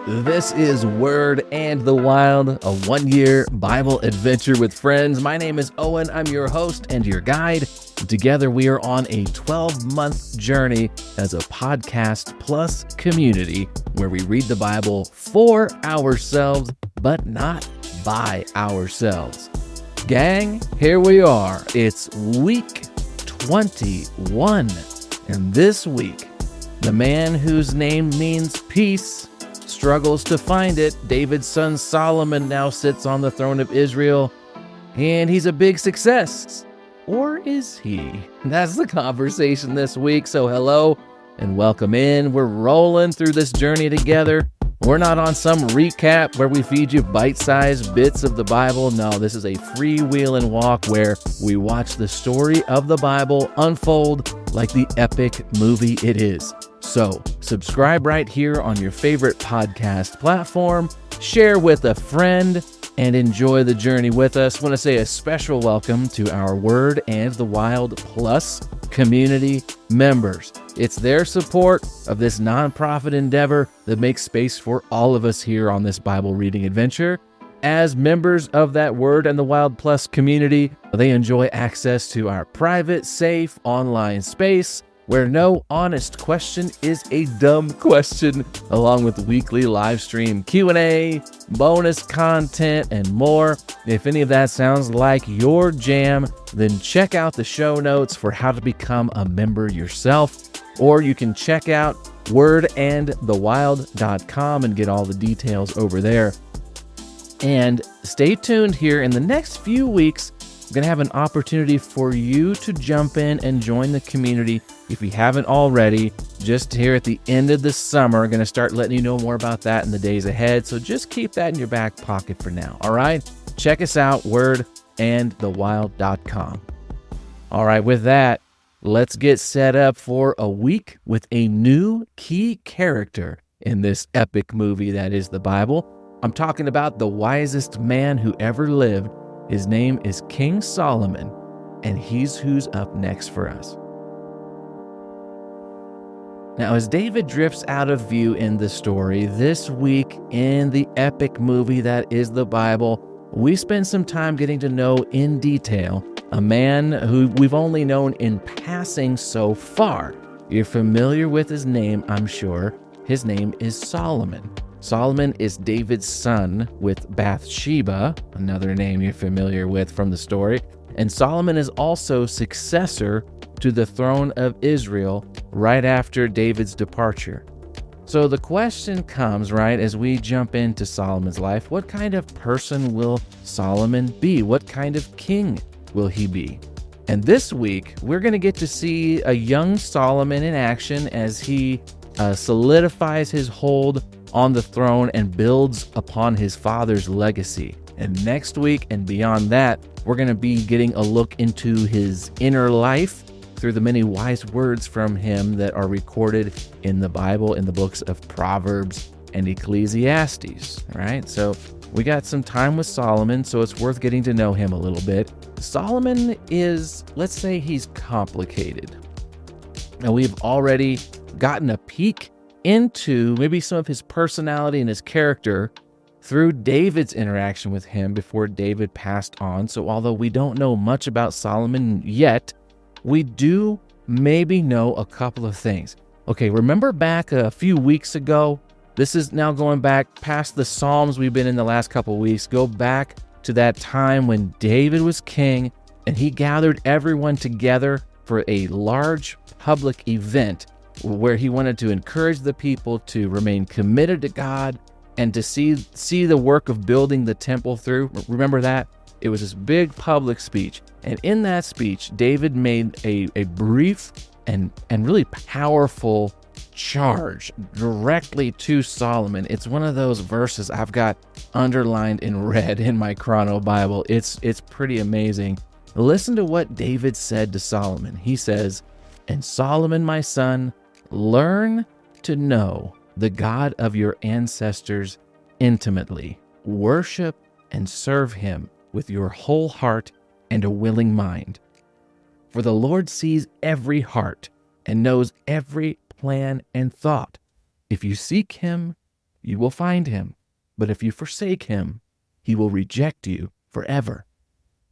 This is Word and the Wild, a one-year Bible adventure with friends. My name is Owen. I'm your host and your guide. Together, we are on a 12-month journey as a podcast plus community where we read the Bible for ourselves, but not by ourselves. Gang, here we are. It's week 21. And this week, the man whose name means peace struggles to find it. David's son Solomon now sits on the throne of Israel, and he's a big success. Or is he? That's the conversation this week. So hello and welcome in. We're rolling through this journey together. We're not on some recap where we feed you bite-sized bits of the Bible. No, this is a freewheeling walk where we watch the story of the Bible unfold like the epic movie it is. So, subscribe right here on your favorite podcast platform, share with a friend, and enjoy the journey with us. I want to say a special welcome to our Word and the Wild Plus community members. It's their support of this nonprofit endeavor that makes space for all of us here on this Bible reading adventure. As members of that Word and the Wild Plus community, they enjoy access to our private, safe online space where no honest question is a dumb question, along with weekly live stream Q&A, bonus content, and more. If any of that sounds like your jam, then check out the show notes for how to become a member yourself, or you can check out wordandthewild.com and get all the details over there. And stay tuned here. In the next few weeks, we're going to have an opportunity for you to jump in and join the community if you haven't already. Just here at the end of the summer, we're going to start letting you know more about that in the days ahead. So just keep that in your back pocket for now. All right. Check us out, wordandthewild.com. All right. With that, let's get set up for a week with a new key character in this epic movie that is the Bible. I'm talking about the wisest man who ever lived. His name is King Solomon, and he's who's up next for us. Now, as David drifts out of view in the story, this week in the epic movie that is the Bible, we spend some time getting to know in detail a man who we've only known in passing so far. You're familiar with his name, I'm sure. His name is Solomon. Solomon is David's son with Bathsheba, another name you're familiar with from the story. And Solomon is also successor to the throne of Israel right after David's departure. So the question comes, right, as we jump into Solomon's life, what kind of person will Solomon be? What kind of king will he be? And this week, we're going to get to see a young Solomon in action as he solidifies his hold on the throne and builds upon his father's legacy. And next week and beyond that, we're going to be getting a look into his inner life through the many wise words from him that are recorded in the Bible in the books of Proverbs and Ecclesiastes. All right, so we got some time with Solomon, so it's worth getting to know him a little bit. Solomon is, let's say he's complicated. Now, we've already gotten a peek into maybe some of his personality and his character through David's interaction with him before David passed on. So although we don't know much about Solomon yet, we do maybe know a couple of things. Okay, remember back a few weeks ago? This is now going back past the Psalms we've been in the last couple of weeks. Go back to that time when David was king and he gathered everyone together for a large public event where he wanted to encourage the people to remain committed to God and to see the work of building the temple through. Remember that? It was this big public speech. And in that speech, David made a brief and really powerful charge directly to Solomon. It's one of those verses I've got underlined in red in my Chrono Bible. It's pretty amazing. Listen to what David said to Solomon. He says, "And Solomon, my son, learn to know the God of your ancestors intimately. Worship and serve him with your whole heart and a willing mind. For the Lord sees every heart and knows every plan and thought. If you seek him, you will find him. But if you forsake him, he will reject you forever.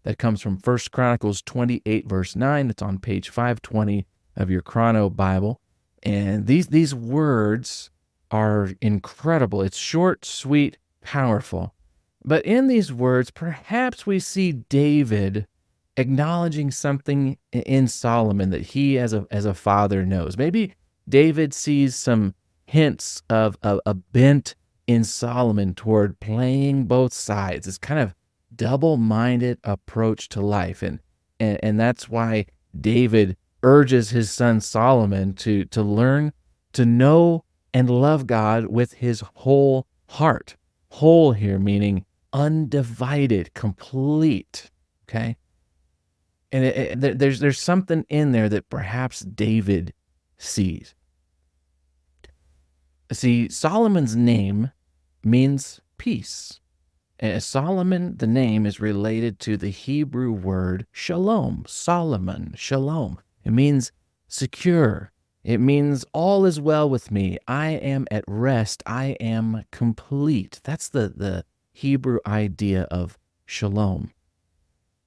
That comes from 1 Chronicles 28, verse 9. It's on page 520 of your Chrono Bible. And these words are incredible. It's short, sweet, powerful. But in these words, perhaps we see David acknowledging something in Solomon that he as a father knows. Maybe David sees some hints of a bent in Solomon toward playing both sides. It's kind of double-minded approach to life. And that's why David urges his son Solomon to learn to know and love God with his whole heart. Whole here meaning undivided, complete, okay? And there's something in there that perhaps David sees. See, Solomon's name means peace. Solomon, the name, is related to the Hebrew word shalom, Solomon, shalom. It means secure. It means all is well with me. I am at rest. I am complete. That's the Hebrew idea of shalom.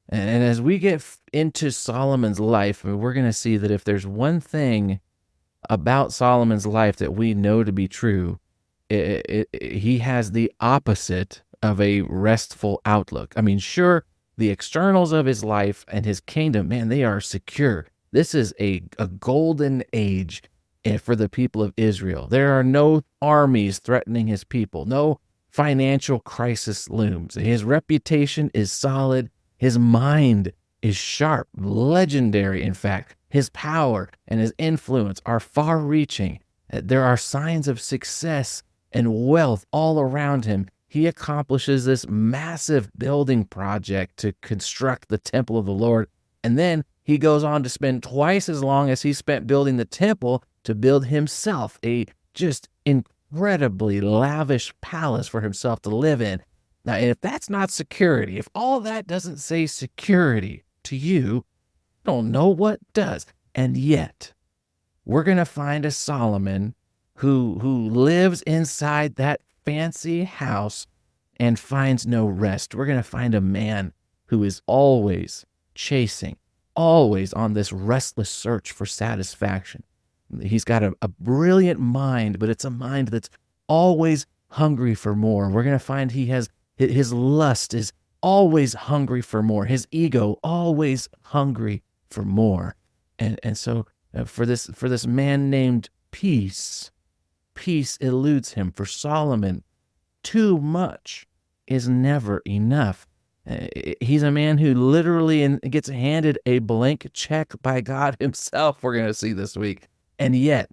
And as we get into Solomon's life, we're going to see that if there's one thing about Solomon's life that we know to be true, he has the opposite of a restful outlook. I mean, sure, the externals of his life and his kingdom, man, they are secure. This is a golden age for the people of Israel. There are no armies threatening his people. No financial crisis looms. His reputation is solid. His mind is sharp, legendary, in fact. His power and his influence are far-reaching. There are signs of success and wealth all around him. He accomplishes this massive building project to construct the temple of the Lord. And then he goes on to spend twice as long as he spent building the temple to build himself a just incredibly lavish palace for himself to live in. Now, if that's not security, if all that doesn't say security to you, I don't know what does. And yet, we're going to find a Solomon who lives inside that fancy house and finds no rest. We're going to find a man who is always chasing, always on this restless search for satisfaction. He's got a brilliant mind, but it's a mind that's always hungry for more. We're going to find his lust is always hungry for more. His ego always hungry for more. And so for this man named Peace eludes him. For Solomon, too much is never enough. He's a man who literally gets handed a blank check by God himself, we're going to see this week. And yet,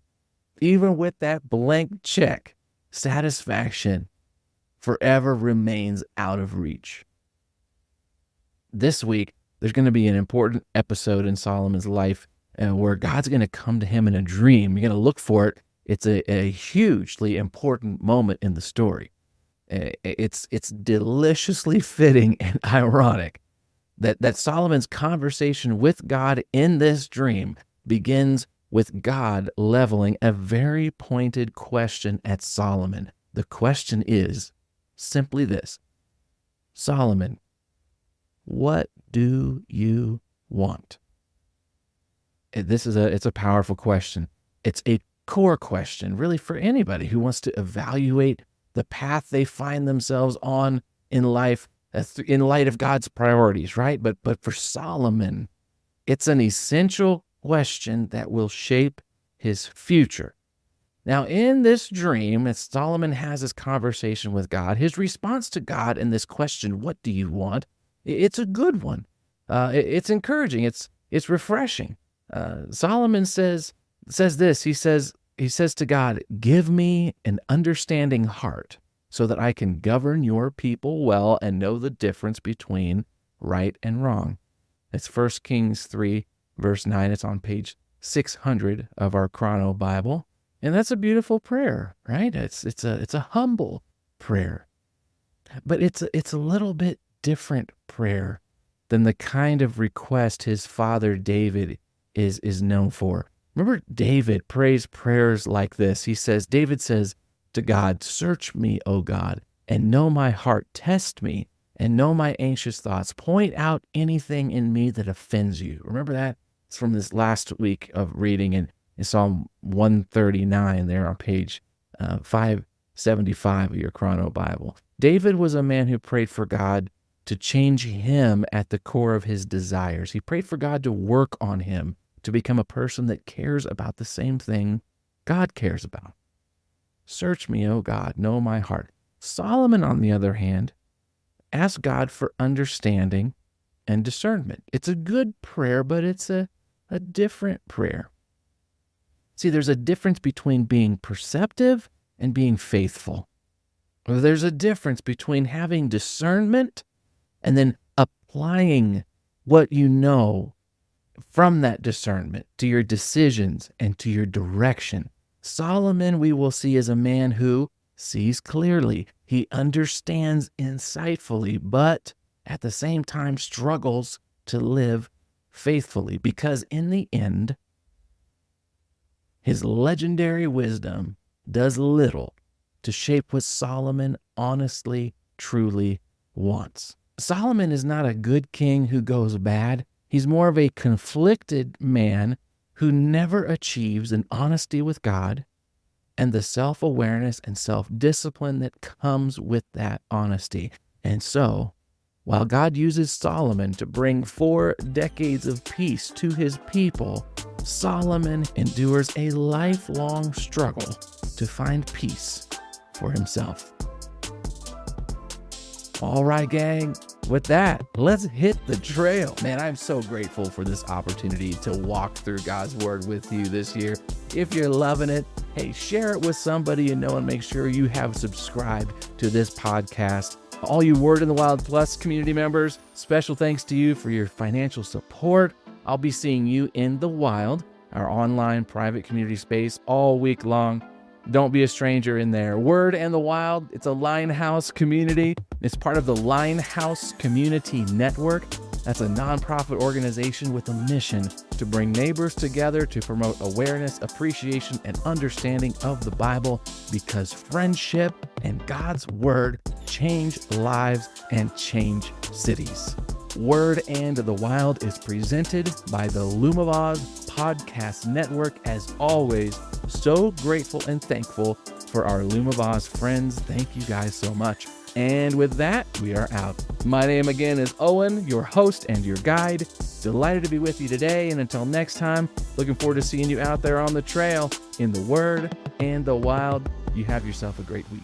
even with that blank check, satisfaction forever remains out of reach. This week, there's going to be an important episode in Solomon's life where God's going to come to him in a dream. You're going to look for it. It's a hugely important moment in the story. It's deliciously fitting and ironic that Solomon's conversation with God in this dream begins with God leveling a very pointed question at Solomon. The question is simply this: Solomon, what do you want? It's a powerful question. It's a core question, really, for anybody who wants to evaluate the path they find themselves on in life in light of God's priorities, right? But for Solomon, it's an essential question that will shape his future. Now, in this dream, as Solomon has this conversation with God, his response to God in this question, what do you want? It's a good one. It's encouraging. It's refreshing. Solomon says this. He says to God, give me an understanding heart so that I can govern your people well and know the difference between right and wrong. It's 1 Kings 3, verse 9. It's on page 600 of our Chrono Bible. And that's a beautiful prayer, right? It's a humble prayer. But it's a little bit different prayer than the kind of request his father David is known for. Remember, David prays prayers like this. David says, to God, "Search me, O God, and know my heart. Test me and know my anxious thoughts. Point out anything in me that offends you." Remember that? It's from this last week of reading in Psalm 139 there on page 575 of your Chrono Bible. David was a man who prayed for God to change him at the core of his desires. He prayed for God to work on him to become a person that cares about the same thing God cares about. "Search me, O God, know my heart." Solomon, on the other hand, asked God for understanding and discernment. It's a good prayer, but it's a different prayer. See, there's a difference between being perceptive and being faithful. There's a difference between having discernment and then applying what you know from that discernment to your decisions and to your direction. Solomon, we will see, is a man who sees clearly. He understands insightfully, but at the same time struggles to live faithfully, because in the end, his legendary wisdom does little to shape what Solomon honestly, truly wants. Solomon is not a good king who goes bad. He's more of a conflicted man who never achieves an honesty with God and the self-awareness and self-discipline that comes with that honesty. And so, while God uses Solomon to bring 4 decades of peace to his people, Solomon endures a lifelong struggle to find peace for himself. All right, gang. With that, let's hit the trail. Man, I'm so grateful for this opportunity to walk through God's Word with you this year. If you're loving it, hey, share it with somebody you know and make sure you have subscribed to this podcast. All you Word in the Wild Plus community members, special thanks to you for your financial support. I'll be seeing you in the wild, our online private community space, all week long. Don't be a stranger in there. Word and the Wild, it's a Linehouse community. It's part of the Linehouse Community Network. That's a nonprofit organization with a mission to bring neighbors together to promote awareness, appreciation, and understanding of the Bible, because friendship and God's Word change lives and change cities. Word and the Wild is presented by the Lumavaz Podcast Network. As always, so grateful and thankful for our Lumavaz friends. Thank you guys so much. And with that, we are out. My name again is Owen, your host and your guide. Delighted to be with you today. And until next time, looking forward to seeing you out there on the trail in the Word and the Wild. You have yourself a great week.